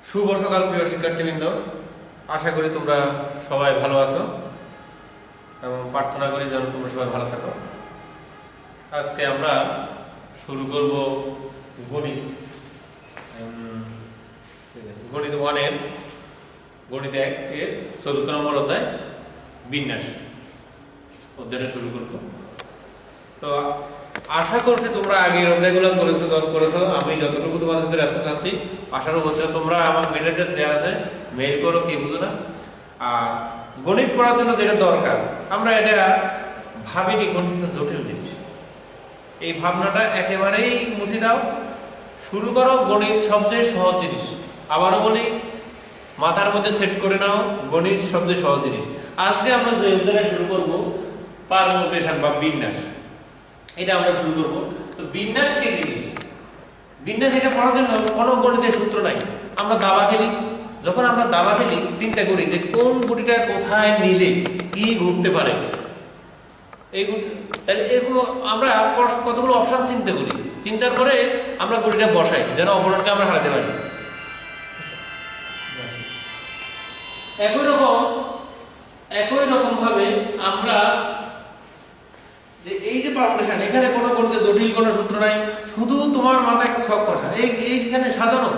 শুভ সকাল প্রিয় শিক্ষার্থীবৃন্দ, আশা করি তোমরা সবাই ভালো আছো এবং প্রার্থনা করি যেন তোমরা সবাই ভালো থাকো। আজকে আমরা শুরু করব গণিত গণিত 1 এর গণিত 1 এর 4th নম্বর অধ্যায় বিন্যাস অধ্যায়টা শুরু করব। তো আশা করছি তোমরা আগের অধ্যায়গুলো করেছো। আমি যতটুকু তোমাদের সাথে রেসপন্স আছি আশারও হচ্ছে তোমরা আমার মেল অ্যাড্রেস দেওয়া আছে, মেইল করো কি বুঝো না। আর গণিত পড়ার জন্য যেটা দরকার, আমরা এটা ভাবিনি গণিত জটিল জিনিস, এই ভাবনাটা একেবারেই মুছে দাও। শুরু করো গণিত সবচেয়ে সহজ জিনিস। আবারও বলি, মাথার মধ্যে সেট করে নাও গণিত সবচেয়ে সহজ জিনিস। আজকে আমরা যে অধ্যায়টা শুরু করব পারমুটেশন বা বিন্যাস, এটা আমরা শুরু করব। তো বিন্যাস কি জিনিস? বিন্যাস এটা পড়ার জন্য কোনো গণিতের সূত্র নাই। আমরা দাবা খেলি, যখন আমরা দাবা খেলি চিন্তা করি যে কোন গুটিটা কোথায় নিলে কি ঘটতে পারে, এই গুটি, তাহলে এগুলো আমরা কতগুলো অপশন চিন্তা করি, চিন্তার পরে আমরা গুটিটা বসাই যেন অপরকে আমরা হারাতে পারি। একই রকম ভাবে আমরা যে এই যে পারমুটেশন, এখানে কোনো গণিতের জটিল কোনো সূত্র নাই, শুধু তোমার মাথায় একটা ছক কষা, এইখানে সাজানো,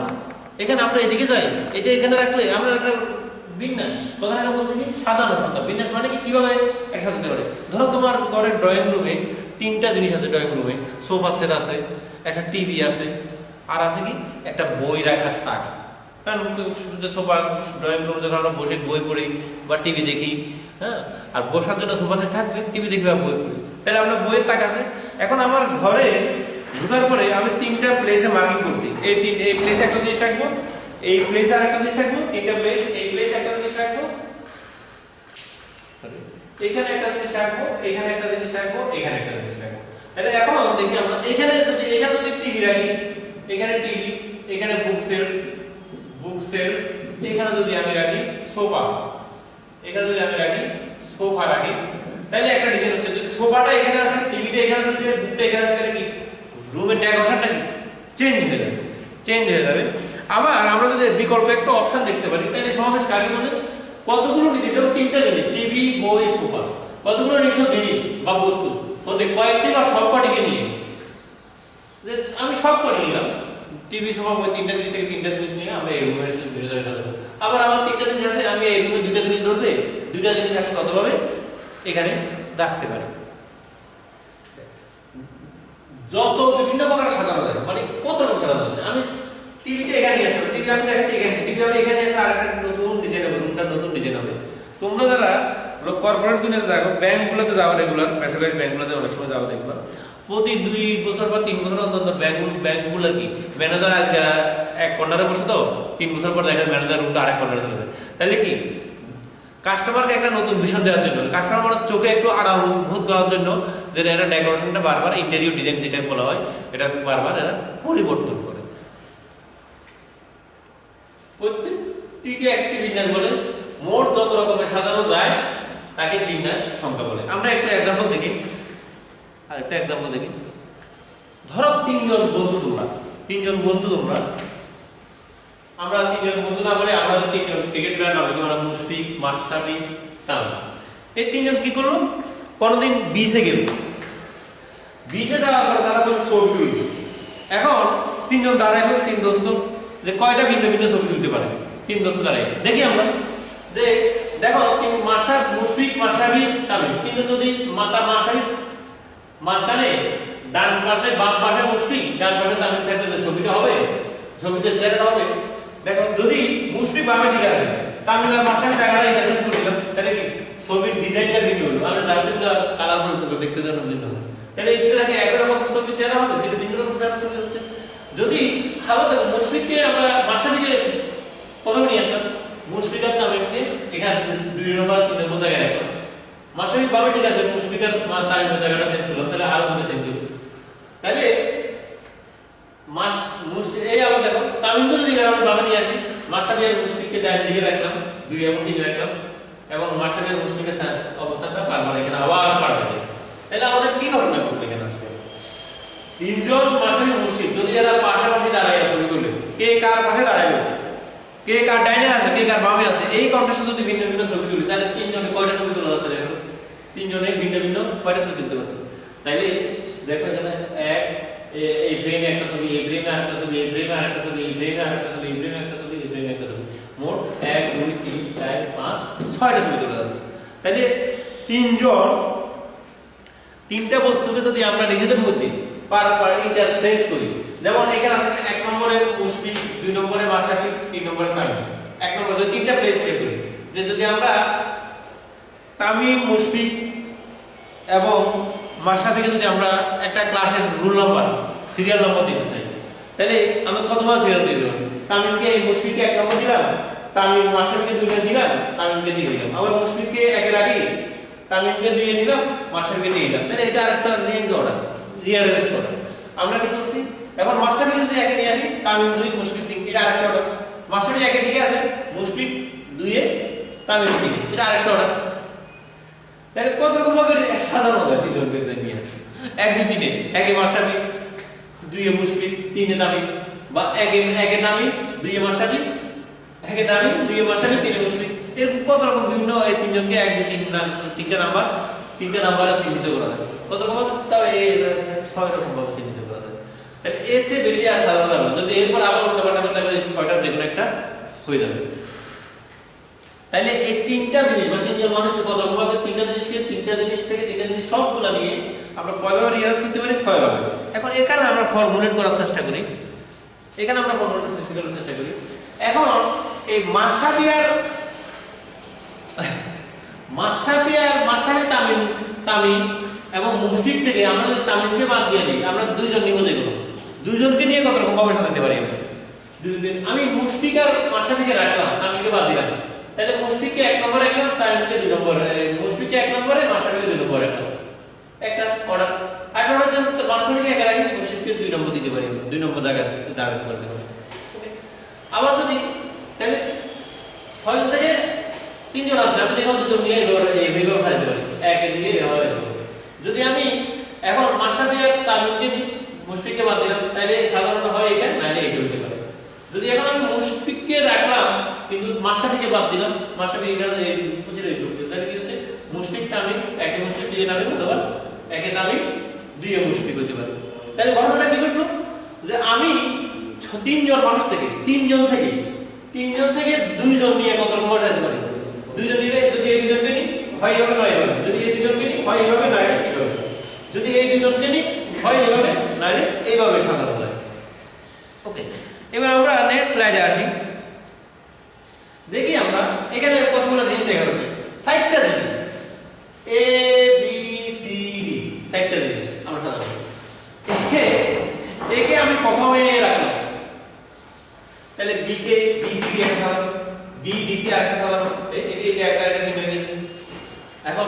এখানে আমরা এদিকে যাই, এটা এখানে রাখলে আমরা একটা বিন্যাস। কথাটা বলতে কি সাজানো সংখ্যা। বিন্যাস মানে কি, কিভাবে একসাথে দিতে পারে। ধরো তোমার ঘরের ড্রয়িং রুমে 3টা জিনিস আছে, ড্রয়িং রুমে সোফা সেট আছে, একটা টিভি আছে, আর আছে কি একটা বই রাখার তাক। কারণ সোফা ড্রয়িং রুমে যখন আমরা বসে বই পড়ি বা টিভি দেখি, হ্যাঁ, আর বসার জন্য সোফা সেট থাকবে, টিভি দেখি বা বই পড়ি, তাহলে আমরা বইয়ের তাক আছে। এখন আমার ঘরে ঢোকার পরে আমি 3টা প্লেসে মার্কিং করছি, এই প্লেসে একটা জিনিস রাখবো, এই প্লেসে আরেকটা জিনিস রাখবো, 3টা প্লেস, এই প্লেসে একটা জিনিস রাখবো, এখানে একটা জিনিস রাখবো, এখানে একটা জিনিস রাখবো, এখানে একটা জিনিস রাখবো। তাহলে এখন দেখি আমরা এখানে যদি টিভি রাখি, এখানে টিভি, এখানে বুকসেল, এখানে যদি আমি রাখি সোফা, এখানে যদি আমি রাখি সোফা রাখি, তাহলে একটা ডিজাইন হচ্ছে। যদি সোফাটা এখানে আসে, টিভিটা এখানে আসে, বুকটা এখানে আসে, তাহলে কি রুমের ডেকোরেশনটা কি চেঞ্জ হয়ে যাবে। আবার আমরা যদি বিকল্প একটা অপশন দেখতে পারি, তাহলে সমাবেশ কাকে বলে? কতগুলো নিতে, ধরো 3টা জিনিস, টিভি, বই, সোফা, কতগুলো নিশ্চয় জিনিস বা বস্তু, ওদের কয়েকটি বা সবকটিকে নিয়ে আমি সবকটি নিলাম, টিভি, সোফা, বই, 3টা জিনিস থেকে 3টা জিনিস নিয়ে আমরা এই রুমের ভিতরে সাজাবো। আবার আমার 3টা জিনিস আছে, আমি এই রুমে 2টা জিনিস ধরবে, 2টা জিনিস আমি কতভাবে এখানে রাখতে পারি। যত বিভিন্ন প্রকার সাজানো যায়, মানে কত রকম সাজানো আছে। আমি টিভিটা এখানে নিয়ে আসলাম, টিভি আমি দেখাচ্ছি এখানে, টিভি আমি এখানে এসে আর একটা নতুন ডিজাইন হবে, রুমটা নতুন ডিজাইন হবে। তোমরা যারা কর্পোরেট দুনিয়াতে থাকো, ব্যাংকগুলোতে যাও রেগুলার, বেসরকারি ব্যাংকগুলোতে অনেক সময় যাও দেখবা, প্রতি 2 বছর বা 3 বছর অন্তর ব্যাংকগুলো কি ম্যানেজার আজকে এক কর্নারে বসে, তো 3 বছর পর দেখা ম্যানেজার রুমটা আরেক কর্নারে চলে যায়। তাহলে কি কাস্টমারকে একটা নতুন ভিশন দেওয়ার জন্য, কাস্টমারের চোখে একটু আরাম বোধ করার জন্য, যেটা এরা ডেকোরেশনটা বারবার, ইন্টেরিয়র ডিজাইন যেটা বলা হয়, এটা বারবার এরা পরিবর্তন করে। প্রত্যেকটিকে একটি বিন্যাস বলে। মোট যত রকমের সাজানো যায় তাকে বিন্যাস সংখ্যা বলে। আমরা একটা এক্সাম্পল দেখি, ধরো 3জন বন্ধু তোমরা, আমরা 3জন বন্ধু না বলে আমরা 3জন ক্রিকেট প্লেয়ার নাম লিখি, আমরা মুশফিক, মাশরাফি, তামিম। এই 3জন কি করলো, কোনদিন বিচে গেল, বিচে যাওয়ার পর তারা কোনো ছবি তুলবে। এখন 3জন দাঁড়াইলো, 3 দোস্ত, যে কয়টা ভিন্ন ভিন্ন ছবি তুলতে পারে। 3 দোস্ত দাঁড়াই দেখি আমরা, যে দেখো মুশফিক, মাশরাফি, তামিম, কিন্তু যদি মাশরাফি মাঝখানে ডান পাশে, বাম পাশে মুশফিক, ডান পাশে তামিম থাকলে যে ছবিটা হবে, ছবিতে সেট হবে। দেখো যদি মুশফিক বামে ঠিক আছে, তামিম আর মাশরাফি জায়গায় গেছে ছবিটা, তাহলে কি ছবির ডিজাইনটা ভিন্ন হলো, আমরা জাস্টটা কালার পরিবর্তন করে দেখতে যেন ভিন্ন হবে। তাহলে এই দুটোকে একই রকম ছবি সেট হবে, কিন্তু ভিন্ন রকম ছবি হচ্ছে। যদি ভালো দেখো, মুশফিককে আমরা মাশরাফিকে প্রথমে নিয়ে আসলাম, মুশফিক আর তামিমকে এখানে 2 নম্বর 3 নম্বর জায়গায় রাখলাম, মাশরাফি বামে ঠিক আছে, মুশফিক আর তামিমের জায়গাটা চেঞ্জ করলাম, তাহলে আরো দুটো চেঞ্জ হলো। তাহলে এই আবার দেখো, তামিমকে যদি আমরা বামে নিয়ে আসি, মাশরাফি আর মুশফিককে ডান দিকে রাখলাম, 2 এবং 3 রাখলাম, এবং মাশরাফি আর মুশফিকের অবস্থানটা বারবার এখানে আবার পাল্টাবে। তাহলে আমাদের কি ঘটনা ঘটবে এখানে আসলে? 3জন মাশরাফি, মুশফিক যদি এরা পাশাপাশি দাঁড়ায় ছবি তুলে, কে কার পাশে দাঁড়াবে? কে কার ডাইনে আছে কে কার বামে আছে এই কন্টেস্টে যদি ভিন্ন ভিন্ন ছবি তুলি তাহলে তিনজনে কয়টা ছবি তোলা যাচ্ছে দেখো তিনজনে ভিন্ন ভিন্ন কয়টা ছবি তুলতে পারবে তাইলে দেখো এখানে এক এই ফ্রেমে একটা ছবি এই ফ্রেমে আরেকটা ছবি এই ফ্রেমে আরেকটা ছবি এই ফ্রেমে আরেকটা ছবি এই ফ্রেমে একটা ছবি এই ফ্রেমে একটা ছবি মোট 1 2 3 4 5 6টা ছবি তোলা যাচ্ছে তাইলে তিনজন তিনটা বস্তুকে যদি আমরা নিজেদের মধ্যে পার ইন্টারফেস করি যেমন এখানে আছে এক নম্বরে মুশফিক দুই নম্বরে মাশরাফি তিন নম্বরে তামিম এক নম্বরে তিনটা প্লেস সেভ করি যে যদি আমরা তামিম মুশফিক এবং মাশরাফিকে যদি আমরা একটা ক্লাসের রোল নাম্বার সিরিয়াল নাম্বার দিতে চাই তাহলে আমরা কতবার সিরিয়াল দিয়ে দেব তামিমকে মুশফিককে এক নম্বর দিলাম তামিম মাশরাফিকে দুইটা দিলাম তামিমকে দিয়ে দিলাম আবার মুশফিককে একের আগে তামিমকে দিয়ে দিলাম মাশরাফিকে দিয়ে দিলাম তাহলে এটা আরেকটা রেঞ্জ অর্ডার রিঅ্যারেঞ্জ করা আমরা কি করছি এখন মাশরাফিকে যদি একে নিয়ে আসি তামিম দুই মুশফিক তিন এটা আরেকটা অর্ডার মাশরাফি একে ঠিক আছে মুশফিক দুইয়ে তামিম তিন এটা আরেকটা অর্ডার তাহলে কত রকম ভাবে সাজানো যায় তিনজনকে নিয়ে এক দুই তিনে একে মাশরাফি দুইয়ে মুশফিক তিনে তামিম বা একে তামিম দুইয়ে মাশরাফি একে তামিম দুইয়ে মাশরাফি তিনে মুশফিক এরকম কত রকম বিভিন্ন এই তিনজনকে এক দুই তিনটা নাম্বারে চিহ্নিত করা যায় কত রকম তাও এই 6 রকম ভাবে চিহ্নিত করা যায় তাহলে এর চেয়ে বেশি আর সাজানো যাবে যদি এরপর আবার উল্টা পাল্টা করতে গেলে 6টা যে কোনো একটা হয়ে যাবে তাহলে এই তিনটা জিনিস বা তিনজন মানুষকে কত রকম ভাবে তিনটা জিনিস থেকে তিনটা জিনিস সবগুলা নিয়ে আমরা কয়ভাবে রিয়ালাইজ করতে পারি 6 ভাবে এখন এখানে আমরা ফর্মুলেট করার চেষ্টা করি এখন এই মাশরাফি তামিম এবং মুশফিক থেকে আমরা যদি তামিমকে বাদ দিয়ে দিই আমরা দুইজন নিব দেখব দুইজনকে নিয়ে কত রকম ভাবে সাজাতে পারি আমি মুশফিক আর মাশরাফিকে রাখলাম তামিমকে বাদ দিলাম তাহলে মুশফিককে এক নম্বরে রাখলাম তামিমকে দুই নম্বরে মুশফিককে এক নম্বরে মাশরাফিকে দুই নম্বরে রাখলাম একটা অর্ডার আর অর্ডার জন্য মাশরাফিকে এক রাখি মুশফিককে দুই নম্বর দিতে পারি দুই নম্বর জায়গায় দাঁড়াতে পারবে ওকে আবার যদি তাহলে 6 থেকে তিনজন আছে আমি যেখানে দুজন নিয়ে এই ভিডিও সাজাতে পারি একে দিকে হয় যদি আমি এখন মাশরাফি আর তামিমকে মুশফিককে বাদ দিলাম তাহলে সাধারণত হয় এটা নাইলে এটা হতে পারে যদি এখন আমি মুশফিককে রাখলাম কিন্তু মাশরাফিকে বাদ দিলাম মাশরাফি এখানে বুঝে রইল তাহলে কি হচ্ছে মুশফিক তামিম একে মুশফিক দিয়ে তামিম অথবা একে তামিম দুইয়ে মুশফিক হতে পারে তাহলে ঘটনাটা কি ঘটলো যে আমি তিনজন মানুষ থেকে তিনজন থেকে দুইজন নিয়ে কত রকম সাজাতে পারি দুইজন নিলে যদি এই দুইজনকে নিই হয় এইভাবে নয় এইভাবে যদি এই দুইজনকে নিই হয় এইভাবে নয় এইভাবে যদি এই দুইজনকে নিই হয় এইভাবে নয় এইভাবে সাজানো যায় ওকে এবার আমরা নেক্সট স্লাইডে আসি দেখি আমরা এখানে কতগুলো জিনিস দেখা যাচ্ছে 6টা জিনিস এ বি সি ডি 6টা জিনিস আমরা সাজাবো একে আমি প্রথমে রাখলাম তাহলে B K B C D একটা সাজাবো বি ডি সি আরেকটা সাজাবো এটা একটা নিয়ে গেছে এখন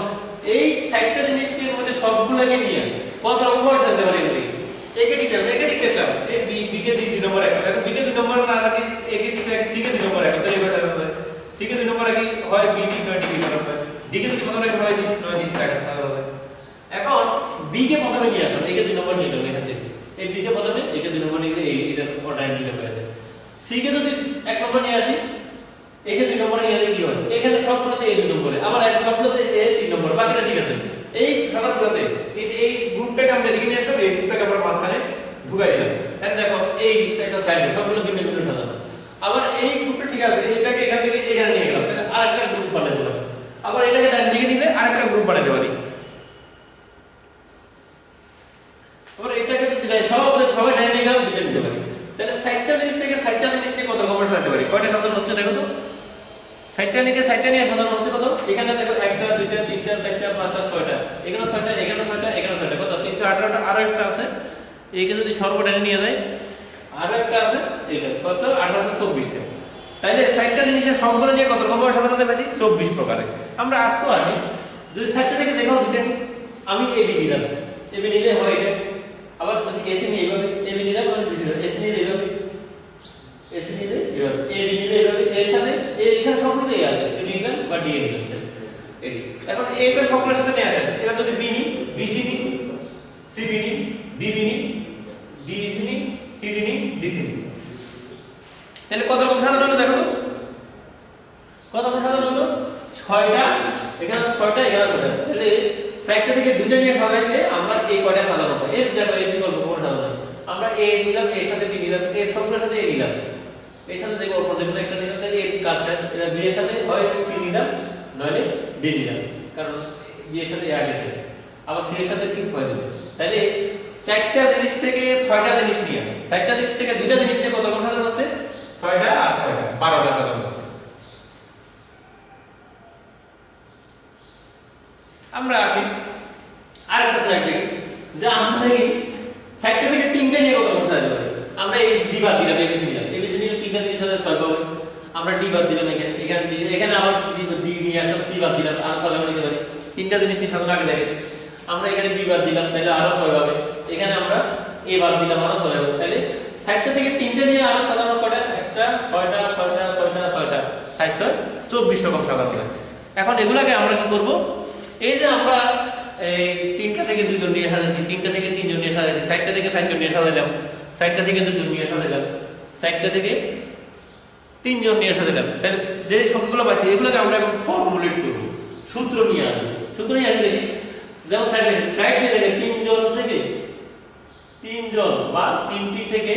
এই 6টা জিনিসের মধ্যে সবগুলোকে নিয়ে কত রকম ভাবে সাজাতে পারি একে ঠিক আছে এই বি কে 2 নম্বর একটা দেখো বি কে 2 নম্বর না রাখি একে ঠিক আছে সি কে 2 নম্বর একটা তাহলে এটা সাজানো যায় সি কে 2 নম্বর রাখি হয় বি টি 20 ডিগ্রি সাজানো যায় ডি কে যদি প্রথমে রাখি হয় 9 ডিগ্রি সাজানো যায় এখন বি কে প্রথমে নিয়ে আসলাম একে 2 নম্বর নিয়ে গেলাম এখান থেকে এই বি কে প্রথমে একে 2 নম্বর নিয়ে গেলে এটা অর্ডার নিয়ে হয়ে যায় সি কে যদি 1 নম্বর নিয়ে আসি একে 2 নম্বরে নিয়ে গেলে কি হয় এখানে সবগুলোতে এ 2 নম্বরে আবার এক সবগুলোতে এ 3 নম্বর বাকিটা ঠিক আছে এই খাতাগুলোতে এই গ্রুপটাকে আমরা এদিকে নিয়ে আসলাম এই গ্রুপটাকে আমরা মাঝখানে ঢুকাই দিলাম তাহলে দেখো এই একটা সাইডে সবগুলো ভিন্ন ভিন্ন সাজানো আবার এই গ্রুপটা ঠিক আছে এটাকে এখান থেকে এখানে নিয়ে গেলাম তাহলে আরেকটা গ্রুপ বানাতে দিলাম আবার এটাকে ডান দিকে নিলে আরেকটা গ্রুপ বানাতে পারি আবার এটাকে যদি সবাই ডান দিকে গেলাম দিকে দিতে পারি তাহলে 6টা জিনিস থেকে 6টা জিনিসকে কত রকম সাজাতে পারি কয়টা সাজানো হচ্ছে দেখো তো 6টা নিয়ে সাজানো হচ্ছে কত এখানে দেখো 1টা 2টা 3টা 4টা 5টা 6টা এখানে 6টা এখানে 6টা এখানে 6টা কত 318টা আরো একটা আছে একে যদি সর্বটানে নিয়ে যায় আরো একটা আছে এটা কত 1824টা তাইলে 6টা জিনিসের সবগুলো নিয়ে কত রকম ভাবে সাজানো যাবে 24 প্রকারে আমরা আর তো আসি যদি 6টা থেকে যে কোনো দুটো নিই আমি এবি নিলাম এবি নিলে হয় এটা আবার যদি এসি নিই এইভাবে এবি নিলাম মানে এসি নিলে এইভাবে এসি নিলে এইভাবে এবি নিলে এইভাবে এর সাথে এখানে সবগুলো এই আছে এবি নিলাম বা ডি নিলাম এডি এখন এইটা সবগুলোর সাথে নিয়ে আসে এবার যদি বি নিই বিসি নিই সিবি নিই ডিবি নিই ডিসি নিই সিডি নিই ডিসি নিই তাহলে কত রকম সাজানো হলো দেখো তো হলো 6টা, এখানে 6টা, এখানে 6টা। তাহলে সাইডটা থেকে দুইটা নিয়ে সাজাইলে আমরা এই কয়টা সাজানো হয়। এর জায়গায় এই বিকল্প করে সাজানো হয়। আমরা এ নিলাম, এর সাথে বি নিলাম, এর সবগুলোর সাথে এ নিলাম, এর সাথে দেখো অপর যে কোনো একটা নিলাম, তাহলে এর কাজ শেষ। এটা বি এর সাথে হয় সি নিলাম, নইলে ডি নিলাম, কারণ বি এর সাথে এ আগে শেষ। আবার সি এর সাথে কি হয় দেবে। তাহলে 4টা জিনিস থেকে 6টা জিনিস নিয়ে, 4টা জিনিস থেকে 2টা জিনিস নিয়ে কত কত সাজানো হচ্ছে? 6টা আর 6টা 12টা সাজানো হচ্ছে। আমরা আসি আরেকটা স্লাইড দেখি, যে আমরা দেখি 4টা থেকে 3টা নিয়ে কত কত সাজানো হয়। আমরা এবিসি বাদ দিলাম, এবিসি নিলাম, এবিসি নিয়ে 3টা জিনিস সাথে 6 পাবো। আমরা ডি বাদ দিলাম, এখানে আবার ডি নিয়ে আসলাম, সি বাদ দিলাম, আরো 6 নিতে পারি। 3টা জিনিস নিয়ে সাজানো আগে দেখেছি। আমরা এখানে বি বাদ দিলাম, তাহলে আরো 6 পাবে। এখানে আমরা এ বাদ দিলাম, আরো 6 পাবো। তাহলে 4টা থেকে 3টা নিয়ে আরো সাজানো কয়টা? একটা, 6টা 6টা 6টা 6টা 6 24 রকম সাজানো যায়। এখন এগুলাকে আমরা কি করব? এই যে আমরা এই 3টা থেকে 2জন নিয়ে সাজাইছি, 3টা থেকে 3জন নিয়ে সাজাইছি, 4টা থেকে 4জন নিয়ে সাজাইলাম, 4টা থেকে 2জন নিয়ে সাজাইলাম, 4টা থেকে 3জন নিয়ে সাজাইলাম। তাহলে যে সংখ্যাগুলো পাইছি এগুলোকে আমরা এখন ফর্মুলেট করব, সূত্র নিয়ে আসবো। সূত্র নিয়ে আসলে দেখি, যেমন স্লাইড দিয়ে দেখে 3জন থেকে 3জন বা 3টি থেকে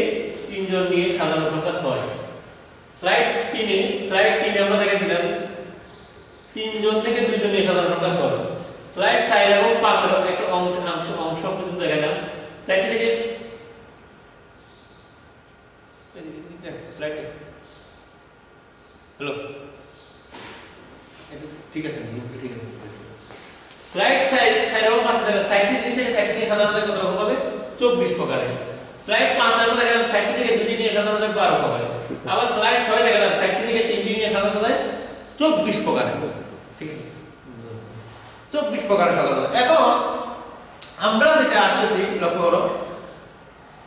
3জন নিয়ে সাজানো সংখ্যা 6। স্লাইড 3 আমরা দেখেছিলাম 3জন থেকে 2জন নিয়ে সাজানো সংখ্যা 6। স্লাইড 4 এবং 5 এর একটা অংশ পর্যন্ত দেখালাম। 4 থেকে স্লাইড হ্যালো, ঠিক আছে ঠিক আছে। স্লাইড 4 এবং 5 দেখালাম 4টি জিনিস থেকে 4টি নিয়ে সাজানো কত রকম হবে? 24 প্রকারে। স্লাইড 5 এর মধ্যে দেখালাম 4টি থেকে 2টি নিয়ে সাজানো যায় 12 প্রকারে। আবার স্লাইড 6 দেখালাম 4টি থেকে 3টি নিয়ে সাজানো যায় 24 প্রকারে। ঠিক আছে, 24 প্রকারে সাজানো যায়। এখন আমরা যেটা আসতেছি লক্ষ্য করো,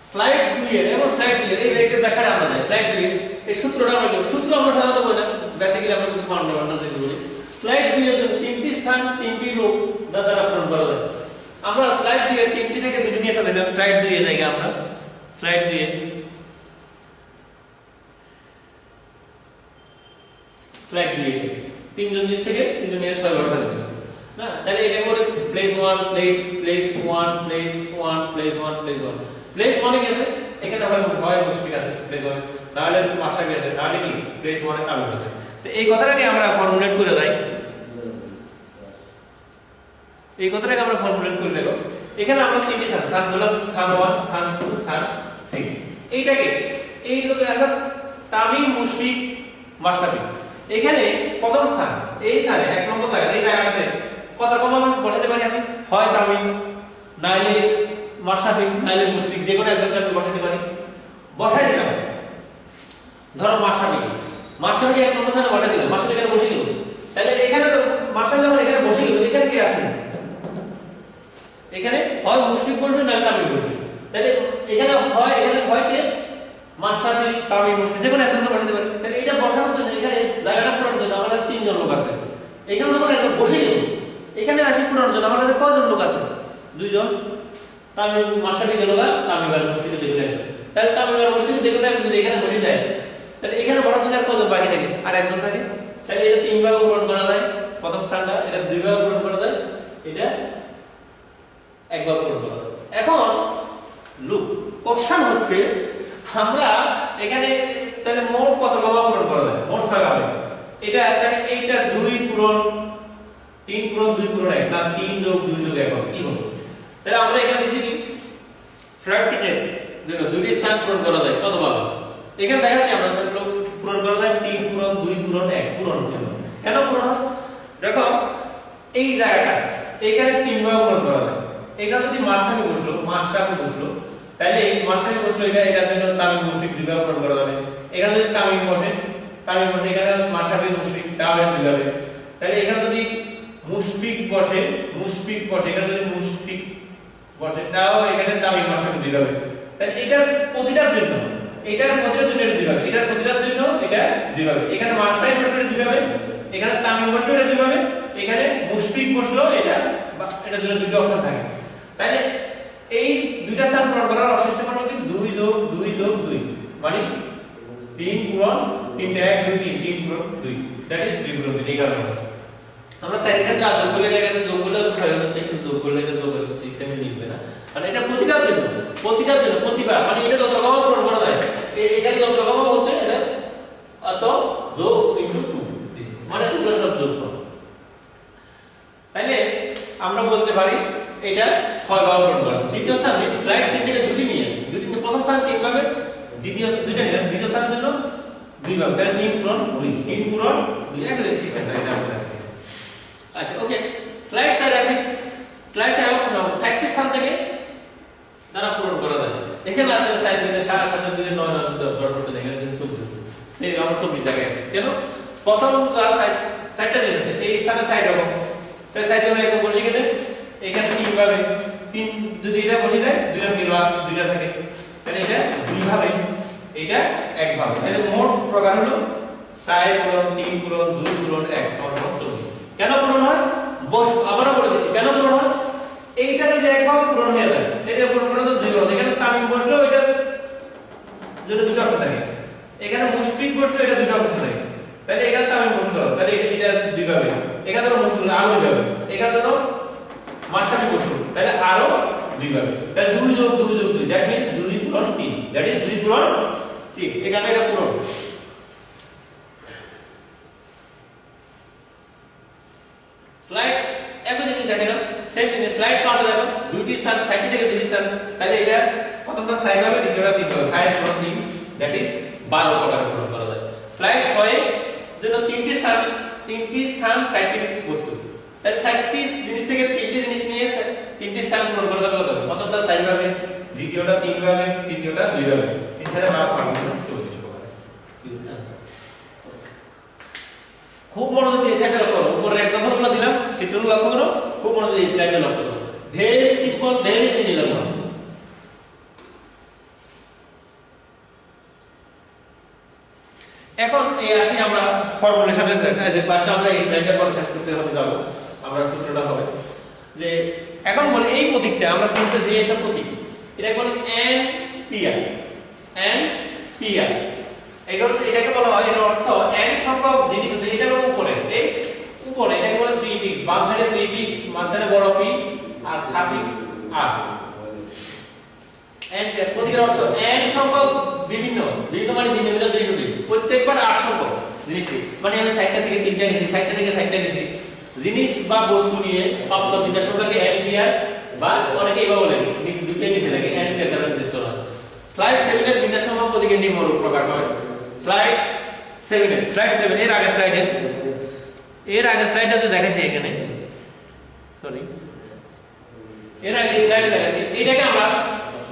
স্লাইড 2 এর এবং স্লাইড 3 এর এই ব্যাখ্যার ব্যাখ্যাটা আমরা জানি। স্লাইড 2 এর এই সূত্রটা আমরা কি, সূত্র আমরা সাধারণত বলি না, বেসিক্যালি আমরা কিছু ফান্ডামেন্টাল যেগুলো বলি। স্লাইড 2 এর 3টি স্থান 3টি রূপ দ্বারা পূরণ করা যায়। আমরা স্লাইড 2 এর 3টি থেকে 2টি নিয়ে সাজাইলাম। স্লাইড 2 এ জায়গা আমরা স্লাইড 2 এ স্লাইড 2 এর 3জন জিনিস থেকে 3জন নিয়ে 6 বার সাজাইলাম না। তাহলে এটা করে place 1 place 1 place 1 place 1 place 1 place 1 এ গেছে, এখানে হয় মুশকিল আছে প্লেস 1, তাহলে মাসা গেছে, তাহলে কি প্লেস 1 এ তামিল আছে। তো এই কথাটাকে আমরা ফর্মুলেট করে দেই, এই কথাটাকে আমরা ফর্মুলেট করে দেখো। এখানে আমরা 3টি স্থান ধরলাম, স্থান 1 স্থান 2 স্থান 3। এইটাকে এই লোকে এখন তামিম মুশফিক মাশরাফি, এখানে কত স্থান? এই স্থানে 1 নম্বর জায়গা, এই জায়গাটাতে কত রকম বসাতে পারি আমি? হয় তামিম, নাইলে মাশরাফি, নাইলে মুশফিক, যে কোনো একজনকে আমি বসাতে পারি। বসাই দিলাম, ধরো মাশরাফিকে 1 নম্বর স্থানে বসাই দিলাম, মাশরাফি এখানে বসে গেল। তাহলে এখানে তো মাশরাফি যখন এখানে বসে গেল, এখানে কি আছে? এখানে হয় মুশফিক বসবে না তামিম বসবে। তাহলে এখানে হয় কে? মাশরাফি, তামিম, মুশফিক, যে কোনো একজনকে বসাতে পারি। তাহলে এটা বসানোর জন্য এখানে জায়গাটা পূরণ জন্য আমার কাছে 3জন লোক আছে। এখানে যখন একজন বসে গেল, এখানে আসি পূরণ জন্য আমার কাছে কয়জন লোক আছে? 2জন। তামিম মাশরাফি গেল না, তামিম আর মুশফিক যেগুলো আছে। তাহলে তামিম আর মুশফিক যেগুলো আছে যদি এখানে বসে যায়, তাহলে এখানে বসার জন্য আর কয়জন বাকি থাকে? আর একজন থাকে। তাহলে এটা 3 ভাবে পূরণ করা যায় প্রথম স্থানটা, এটা 2 ভাবে পূরণ করা যায়, এটা 1 ভাবে পূরণ করা যায়। এখন লুক কোশ্চেন হচ্ছে আমরা এখানে তাহলে মোট কত ভাবে পূরণ করা যায়? মোট 6 ভাবে। এটা তাহলে এইটা 2 পূরণ 3 পূরণ 2 পূরণ 1 না 3 যোগ 2 যোগ 1 কি হবে? তাহলে আমরা এখানে দিছি কি ফ্র্যাক্টিনের জন্য 2টি স্থান পূরণ করা যায় কত ভাবে? এখানে দেখাচ্ছি আমরা লোক পূরণ করা যায় 3 পূরণ 2 পূরণ 1 পূরণের জন্য। কেন পূরণ? দেখো এই জায়গাটা এখানে 3 ভাবে পূরণ করা যায়। এটা যদি মাশরাফি বসলো, তাহলে এই মাশরাফি বসলো, এটার জন্য তামিম মুশফিক 2 ভাবে পূরণ করা যাবে। এখানে যদি তামিম বসে এখানে মাশরাফি মুশফিক, তাহলে 2 ভাবে। তাহলে এখানে যদি মুশফিক বসে এখানে যদি মুশফিক বসে, তাও এখানে তামিম মাশরাফি 2 ভাবে। তাহলে এটার প্রতিটার জন্য এটা 2 ভাবে, এটার প্রতিটার জন্য এটা 2 ভাবে। এখানে মাশরাফি বসলো 2 ভাবে, এখানে তামিম বসলো এটা 2 ভাবে, এখানে মুশফিক বসলো এটার জন্য 2টা অপশন থাকে। তাহলে এই 2টা স্থান পূরণ করার অবশিষ্ট মান কি 2 যোগ 2 যোগ 2 মানে 3 পূরণ 3 1 2 3 3 পূরণ 2 দ্যাট ইজ 2 পূরণ 3 এই কারণে আমরা সাইডের ক্ষেত্রে যোগ করলে এটা এখানে যোগ করলে 6 হচ্ছে, কিন্তু যোগ করলে এটা যোগ সিস্টেমে লিখবে না, মানে এটা প্রতিটার জন্য প্রতিবার, মানে এটা যত রকম পূরণ করা যায়, এটা যত রকম হচ্ছে এটা অত যোগ ইনটু 2, মানে দুটো সব যোগ করো। তাইলে আমরা বলতে পারি এটা 6 বার পূরণ করা। দ্বিতীয় স্থান স্লাইড 3 থেকে দুটি নিয়ে প্রথম স্থান 3 ভাবে, দ্বিতীয় দুইটা নিলাম, দ্বিতীয় স্থানের জন্য 2 ভাগ, তাহলে 3 পূরণ 2 3 পূরণ 2 একই সিস্টেমটা এটা আমরা। আচ্ছা ওকে, স্লাইড সাইড আসি। স্লাইড সাইড সাইডটি স্থান থেকে দ্বারা পূরণ করা যায়। এখানে আপনাদের সাইড দিলে 7 7 2 9 9 10 করতে দেখেন কিন্তু 24 সেই আমার 24 জায়গায় আছে। কেন প্রথম সাইডটা দিয়েছে এই স্থানে সাইড হবে, তাই সাইডে আমরা একটু বসে গেলে এখানে 3 ভাবে, 3 যদি এটা বসে যায় দুইটা মিলবা দুইটা থাকে, তাহলে এটা 2 ভাবে, এটা 1 ভাবে। তাহলে মোট প্রকার হলো সাইড পূরণ 3 পূরণ 2 পূরণ 1 সমান 24। কেন পূরণ হয় আবারও বলে দিচ্ছি কেন পূরণ হয়। এইটা যদি 1 ভাবে পূরণ হয়ে যায়, এটা পূরণ করা তো 2 ভাবে, এখানে তামিম বসলো এটা যদি দুটো অক্ষর থাকে, এখানে মুশফিক বসলো এটা দুটো অক্ষর থাকে, তাহলে এখানে তামিম বসলো, তাহলে এটা 2 ভাবে, এখানে ধরো মুশফিক আরো 2 ভাবে, এখানে ধরো মাশরাফি বসলো, তাহলে আরো 2 ভাবে, তাহলে 2 যোগ 2 যোগ 2 দ্যাট মিন্স 2 পূরণ 3, দ্যাট ইজ 2 পূরণ 3। এখানে এটা পূরণ। স্লাইড একই জিনিস দেখেন, সেম জিনিস স্লাইড পাশে দেখো দুইটি স্থান সাইড থেকে দুইটি স্থান, তাহলে এটা প্রথমটা সাইড হবে, দ্বিতীয়টা 3 হবে, সাইড পূরণ 3 দ্যাট ইজ 12 প্রকারে পূরণ করা যায়। স্লাইড 6 এর জন্য তিনটি স্থান সাইডটি বস্তু, তাহলে সাইডটি জিনিস থেকে তিনটি জিনিস নিয়ে তিনটি স্থান পূরণ করা যাবে। প্রথমটা সাইড হবে, দ্বিতীয়টা 3 ভাবে, তৃতীয়টা 2 ভাবে, এছাড়া মাপ পাবেন 24 প্রকার। খুব মনোযোগ দিয়ে সেটা লক্ষ্য করো, উপরে এক্সাম্পলগুলো দিলাম সেটাও লক্ষ্য করো, খুব মনোযোগ দিয়ে স্লাইডে লক্ষ্য করো। Very simple, very similar. এখন এই আসি আমরা ফর্মুলেশনের যে ক্লাসটা আমরা এই স্লাইডের পর শেষ করতে যাব, আমরা সূত্রটা হবে যে এখন বলি এই প্রতীকটা আমরা শুনতেছি এটা প্রতীক, এটা বলে এন পিআর, এন পিআর। এটাকে বলা হয়, এর অর্থ n সংখ্যক জিনিস আছে, এটা হলো উপরে, এই উপরে এটাকে বলে প্রিফিক্স, বাম সাইডে প্রিফিক্স, মাঝখানে বড় পি আর সাফিক্স আর। n প্রতীকের অর্থ n সংখ্যক বিভিন্ন মানে ভিন্ন ভিন্ন জিনিস হবে, প্রত্যেকবার 8 সংখ্যক জিনিসটি, মানে আমি সাইডটা থেকে 3টা নিছি, সাইডটা থেকে 4টা নিছি, জিনিস বা বস্তু নিয়ে প্রাপ্ত বিন্যাস সংখ্যাকে n পিআর বা অনেকে এইভাবে বলে নিচে দুটো নিচে লাগে n পিআর দ্বারা নির্দিষ্ট করা হয়। স্লাইড 7 এর বিন্যাস সংখ্যা প্রতীকের নিম্নরূপ প্রকার হয়। স্লাইড 7 এর আগে স্লাইডটাতে দেখাচ্ছি, এখানে সরি এর আগে স্লাইডে দেখাচ্ছি,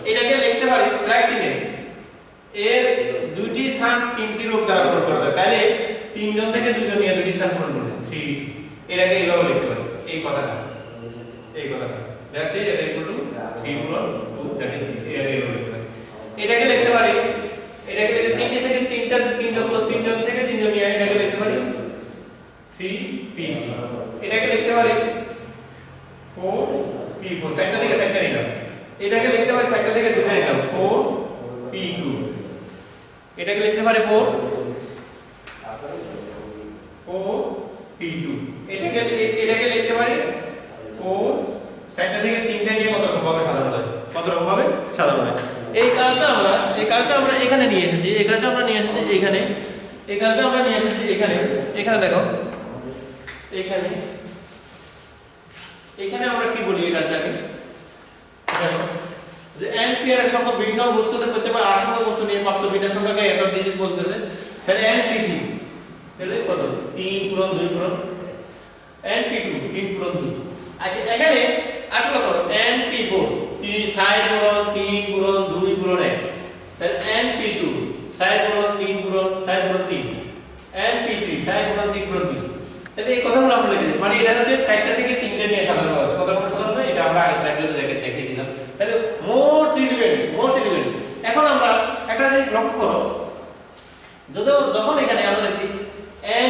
এটাকে লিখতে পারি স্লাইড 3 এর দুইটি স্থান তিনটি রূপ দ্বারা পূরণ করা যায়, তাহলে 3 জন থেকে 2 জন নিয়ে দুইটি স্থান পূরণ করবে, ঠিক এটাকে এইভাবে লিখতে পারি, এই কথাটা দ্যাট ইজ এটা ইকুয়াল টু 3 পূরণ 2 দ্যাট ইজ এটাকে লিখতে পারি, এটাকে লিখতে পারি, এটাকে লিখতে 3 থেকে 3 জন থেকে 3 জন নিয়ে এটাকে লিখতে পারি 3p, এটাকে লিখতে পারি 4p4, সাইডটা থেকে সাইডটা নিলাম, এটাকে লিখতে পারি সাইডটা থেকে দুটো নিলাম 4p2, এটাকে লিখতে পারি 4p2, এটাকে লিখতে পারি 4, সাইডটা থেকে 3টা নিয়ে কত রকম ভাবে সাজানো যায়, এই কাজটা আমরা এখানে নিয়ে এসেছি, এখানে দেখো, এখানে আমরা কি বলি এই কাজটাকে, যে n পিআর এর সংখ্যা ভিন্ন বস্তুতে করতে পারে 8 সংখ্যক বস্তু নিয়ে প্রাপ্ত বিন্যাস সংখ্যাকে একক ডিজিট বলতেছে, তাহলে np3 তাহলে কত 3 পূরণ 2 পূরণ np2 3 পূরণ 2। আচ্ছা এখানে আটলো করো np4 3 সাইড পূরণ 3 পূরণ 2 পূরণ 1, তাহলে np2 সাইড পূরণ 3 পূরণ 3, np3 সাইড পূরণ 3 পূরণ 2। তাহলে এই কথাগুলো আমরা লিখেছি, মানে এটা হচ্ছে 4টা থেকে 3টা নিয়ে সাজানো আছে, কতগুলো সাজানো হয় এটা আমরা আগে স্লাইডে দেখিয়েছিলাম। তাহলে মোস্ট ইলিমেন্ট। এখন আমরা একটা জিনিস লক্ষ্য করো, যখন এখানে আমরা লিখি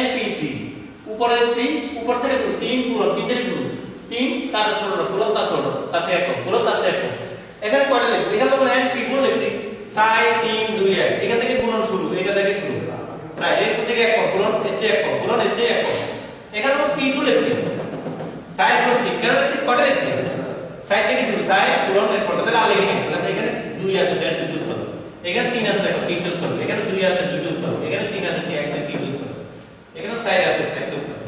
np3 উপরে 3, উপর থেকে শুরু 3 পূরণ 3 থেকে শুরু 3 তার ছোট পূরণ তার ছোট তার চেয়ে এক পূরণ তার চেয়ে এক, এখানে কয়টা লিখব, এখানে যখন np4 লিখছি সাইড 3 2 1, এখান থেকে গুণন শুরু, এটা থেকে শুরু সাইড এর থেকে এক কম পূরণ এর চেয়ে এক কম পূরণ এর চেয়ে এক কম এখানে আমি P2 লিখছি সাইড পূরণ 3 কেন লিখছি কটা লিখছি সাইড থেকে শুরু সাইড পূরণ এর পর তাহলে আগে লিখি তাহলে এখানে 2 আছে তাহলে 2 উৎপাদক এখানে 3 আছে দেখো 3 উৎপাদক এখানে 2 আছে 2 উৎপাদক এখানে 3 আছে 1 3 উৎপাদক এখানে সাইড আছে সাইড উৎপাদক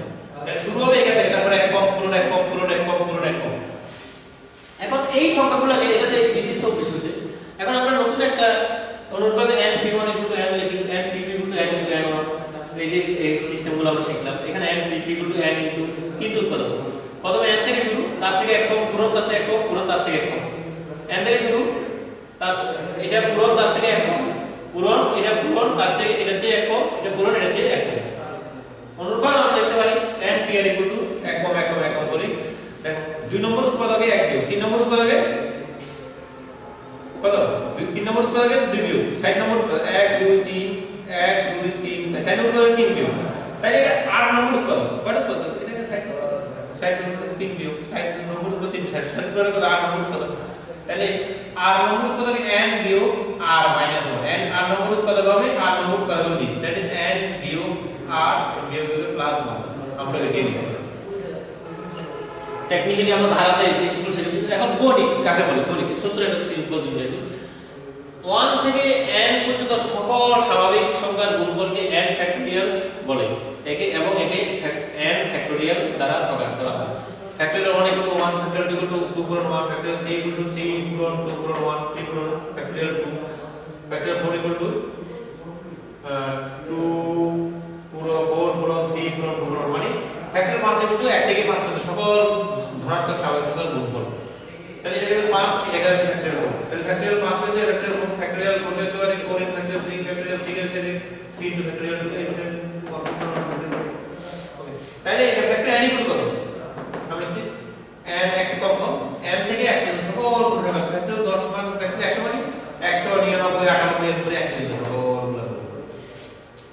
তাহলে শুরু হবে এখান থেকে তারপরে এক কম পূরণ এক কম পূরণ এক কম পূরণ এক কম এখন এই সংখ্যাগুলোকে এটাতে বেশি সব বেশি হচ্ছে এখন আমরা নতুন একটা অনুরূপভাবে np1 n লিখি npp n1 এই যে এই সিস্টেমগুলো আমরা শিখলাম এখানে np3 n ইনটু 3 উৎপাদক প্রথমে n থেকে শুরু তার থেকে এক কম পূরণ তার থেকে এক কম পূরণ তার থেকে এক কম n থেকে শুরু তার এটা পূরণ তার থেকে এক কম পূরণ এটা পূরণ তার থেকে এটা চেয়ে এক কম এটা পূরণ এটা চেয়ে এক কম অনুরূপভাবে আমরা দেখতে পারি npr এক কম এক কম এক কম করি দেখো 2 নম্বর উৎপাদকে 1 বিয়োগ 3 নম্বর উৎপাদকে কত 3 নম্বর উৎপাদকে 2 বিয়োগ 60 নম্বর 1 2 3 1 2 3 60 নম্বর উৎপাদকে 3 বিয়োগ তাই এটা 8 নম্বর উৎপাদক কত উৎপাদক এটা 60 নম্বর 3 বিয়োগ 60 নম্বর উৎপাদক 3 60 নম্বর কত 8 নম্বর উৎপাদক তাহলে 8 নম্বর উৎপাদকে n বিয়োগ r মাইনাস 1 n 8 নম্বর উৎপাদক হবে 8 নম্বর উৎপাদক দিই দ্যাট ইজ n বিয়োগ r বিয়োগ প্লাস 1 আমরা এটাই লিখব টেকনিক্যালি আমরা ধারাতে এই সিম্পল সেটা এখন গণিত কাকে বলে গণিত সূত্র একটা সিম্পল জিনিস 1 থেকে n পর্যন্ত সকল স্বাভাবিক সংখ্যার গুণফলকে n ফ্যাক্টরিয়াল বলে একে এবং একে n ফ্যাক্টরিয়াল দ্বারা প্রকাশ করা হয় ফ্যাক্টরিয়াল 1 1 ফ্যাক্টরিয়াল 2 2 পূরণ 1 ফ্যাক্টরিয়াল 3 3 পূরণ 2 পূরণ 1 3 পূরণ ফ্যাক্টরিয়াল 2 ফ্যাক্টরিয়াল 4 2 পুরো 4 পূরণ 3 পূরণ 2 পূরণ মানে ফ্যাক্টরিয়াল 5 1 থেকে 5 পর্যন্ত সকল ধনাত্মক স্বাভাবিক সংখ্যার গুণফল তাহলে এটা হলো 5 এটা হলো ফ্যাক্টরিয়াল 4 তাহলে ফ্যাক্টরিয়াল 5 হলে ফ্যাক্টরিয়াল 4 করতে পারি 4 ইন ফ্যাক্টরিয়াল 3 ফ্যাক্টরিয়াল 3 এর থেকে 3 ইনটু ফ্যাক্টরিয়াল 2 এই তাহলে এটা ফ্যাক্টরিয়াল n কত আমরা লিখছি n এক কত n থেকে 1 পর্যন্ত সকল গুণফল ফ্যাক্টরিয়াল 10 মান ফ্যাক্টরিয়াল 100 মানে 199 98 এর পরে 1 পর্যন্ত সকল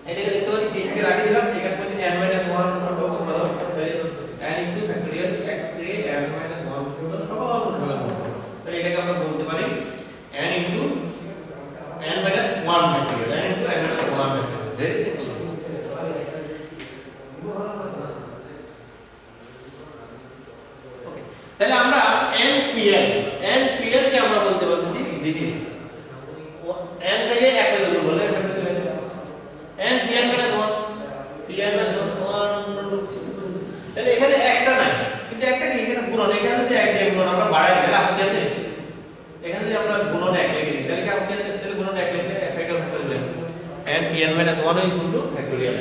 এটাকে লিখতে পারি এটাকে রাখি দিলাম এখানে পর্যন্ত n 1 সম্পর্ক কত n ইনটু ফ্যাক্টরিয়াল 1 থেকে n 1 পর্যন্ত সকল গুণফল তাহলে এটাকে আমরা বলতে পারি n into n 1 factorial n into n 1 factorial very simple okay তাহলে আমরা npl কে আমরা বলতে বলতেছি দিস ইজ n থেকে 1 পর্যন্ত বললে npl -1 pl -1 তাহলে এখানে একটা নাই কিন্তু একটা কি এখানে গুণন এখানে যদি 1 দিয়ে গুণন আমরা বাড়াই দিলে আপনি আছে এখানে যদি আমরা গুণন 1 লিখে দিই তাহলে কি আপনি আছে তাহলে গুণন 1 লিখে ফ্যাক্টরিয়াল npn -1 ফ্যাক্টরিয়াল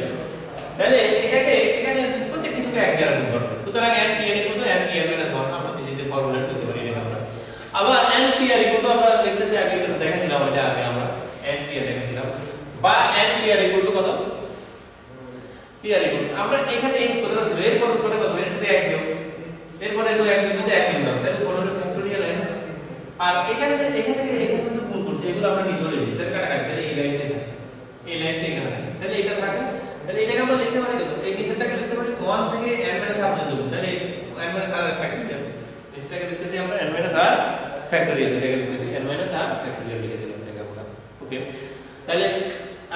তাহলে এটাকে এখানে প্রত্যেক কিছুকে 1 দ্বারা গুণ করব সুতরাং npn npn -1 আমরা দিতে ফর্মুলা করতে পারি এটা আমরা আবার npr আমরা লিখতেছি আগে এটা দেখাছিলাম এটা আগে আমরা npr দেখাছিলাম বা npr কত pr আমরা এখানে এই কথাটা ছিল এরপর কত এর সাথে 1 দিও এরপর এর 1 দিতে 1 দিলাম তাহলে বড় হলো ফ্যাক্টরিয়াল n আর এখানে কিন্তু গুণ করছি এগুলো আমরা নিচে লিখে দিই তাহলে কাটাকাটি তাহলে এই লাইনটা থাকে এই লাইনটা এখানে থাকে তাহলে এটা থাকে তাহলে এটাকে আমরা লিখতে পারি কত এই নিচেরটাকে লিখতে পারি 1 থেকে n - r পর্যন্ত তাহলে n - r ফ্যাক্টরিয়াল এটাকে লিখতেছি আমরা n - r ফ্যাক্টরিয়াল এটাকে লিখতেছি n - r ফ্যাক্টরিয়াল লিখে দিলাম এটাকে আমরা ওকে তাহলে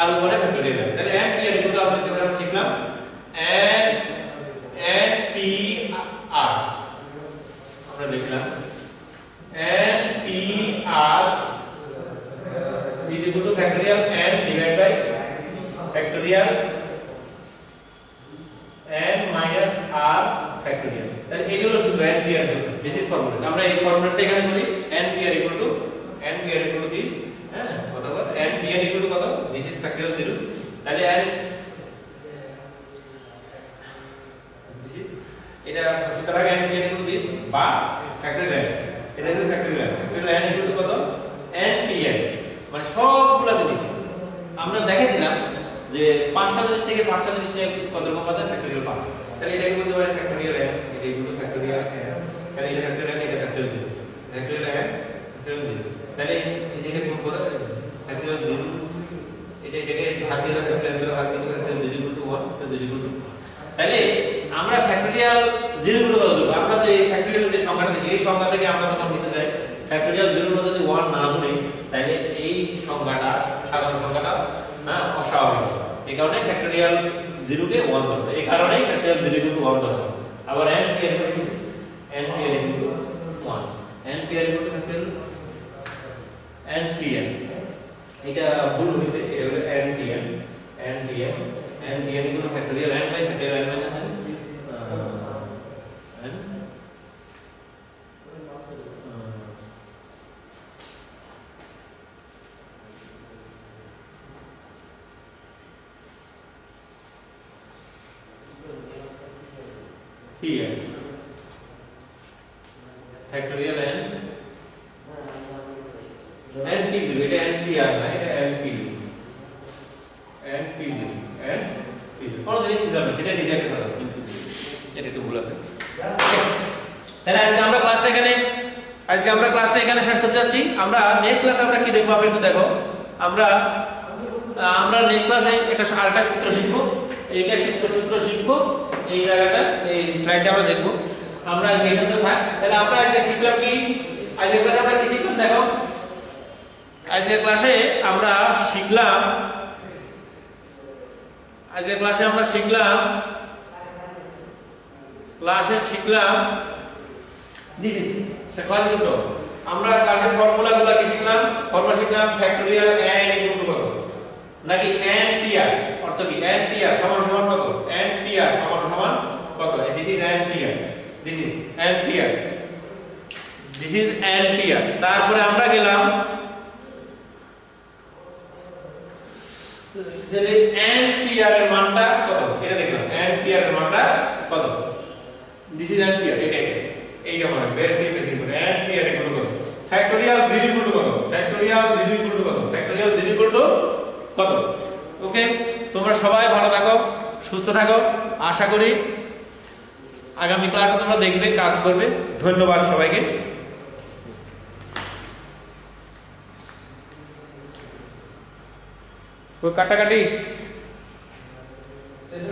আর উপরে ফ্যাক্টরিয়াল তাহলে n p r আমরা লিখতে পারি আমরা শিখলাম n p r আমরা লিখলাম n p r is equal to factorial n divided by factorial n minus r factorial তাহলে এই হলো সূত্র n p r this is formula আমরা এই ফর্মুলাটা এখানে করি n p r equal to this হ্যাঁ অথবা n p r equal to কত this is factorial 0 তাহলে n this is এটা সুতরাং n p r equal to this বা factorial n এটা হলো factorial n equal to কত n p r মানে সবগুলা জিনিস আমরা দেখেছিলাম যে পাঁচটা জিনিস থেকে পাঁচটা জিনিস নিয়ে কত রকম বাদে ফ্যাক্টরিয়াল পাস তাহলে এটাকে বলতে পারি ফ্যাক্টরিয়াল n এটা ইকুয়াল টু ফ্যাক্টরিয়াল n তাহলে এটা ফ্যাক্টরিয়াল n এটা ফ্যাক্টরিয়াল 0 ফ্যাক্টরিয়াল n ফ্যাক্টরিয়াল 0 তাহলে এটাকে গুণ করে ফ্যাক্টরিয়াল 0 এটাকে ভাগ দিলে ফ্যাক্টরিয়াল দ্বারা ভাগ দিলে ফ্যাক্টরিয়াল 0 ইকুয়াল টু 1 তাহলে 0 ইকুয়াল টু তাহলে আমরা ফ্যাক্টরিয়াল 0 ইকুয়াল কত দেব আমরা যে ফ্যাক্টরিয়াল যে সংখ্যাটা দেখি এই সংখ্যা থেকে আমরা তখন নিতে যাই ফ্যাক্টরিয়াল 0 এর মধ্যে যদি 1 না ধরি তাহলে এই সংখ্যাটা সাধারণ সংখ্যাটা হ্যাঁ অস্বাভাবিক এই কারণে ফ্যাক্টরিয়াল 0 কে 1 ধরবে এই কারণেই ফ্যাক্টরিয়াল 0 কে 1 ধরবে আবার n কি n কি 1 n কি ফ্যাক্টরিয়াল n কি এটা ভুল হইছে এটা হলো n কি n কি equal factorial n by factorial n minus n Pn factorial n p zero এটা n p r না এটা n p zero কোন জিনিস কি জানো সেটা নিজে একটা সাজাও কিন্তু এটা একটু ভুল আছে তাহলে আজকে আমরা ক্লাসটা এখানে শেষ করতে যাচ্ছি আমরা নেক্সট ক্লাসে আমরা কি দেখব আপনি একটু দেখো আমরা নেক্সট ক্লাসে আরেকটা সূত্র শিখবো এইটা সূত্র শিখবো এই জায়গাটা এই স্লাইডটা আমরা দেখব আমরা আজকে এখানে থাক তাহলে আমরা আজকে শিখলাম কি আজকে ক্লাসে আমরা কি শিখলাম দেখো আজকে ক্লাসে আমরা শিখলাম দিস ইজ ক্লাস সূত্র আমরা ক্লাসের ফর্মুলাগুলো কি শিখলাম ফ্যাক্টরিয়াল n ইকুয়াল টু কত নাকি n pr অর্থ কি n pr সমান সমান কত n pr সমান সমান কত দিস ইজ n pr তারপরে আমরা গেলাম যে n pr এর মানটা কত এটা দেখলাম n pr এর মানটা কত দিস ইজ n pr এইটা মানে very simple n pr equal to কত ফ্যাক্টরিয়াল 0 ইকুয়াল টু কত ফ্যাক্টরিয়াল 0 ইকুয়াল টু কত ওকে তোমরা সবাই ভালো থাকো সুস্থ থাকো আশা করি আগামী ক্লাসে তোমরা দেখবে কাজ করবে ধন্যবাদ সবাইকে কোই কাটাকাটি শেষ